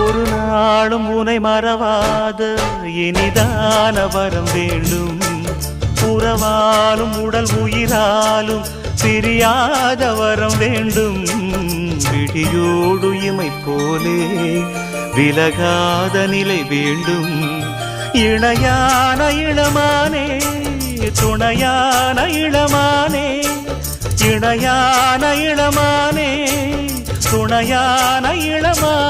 ஒரு நாளும் உனை மறவாத இனிதான வரம் வேண்டும். உறவாலும் உடல் உயிராலும் பிரியாத வரம் வேண்டும். விடியோடு இமை போலே விலகாத நிலை வேண்டும். இணையான இளமானே துணையான இளமானே, இணையான இளமானே துணையான இளமானே.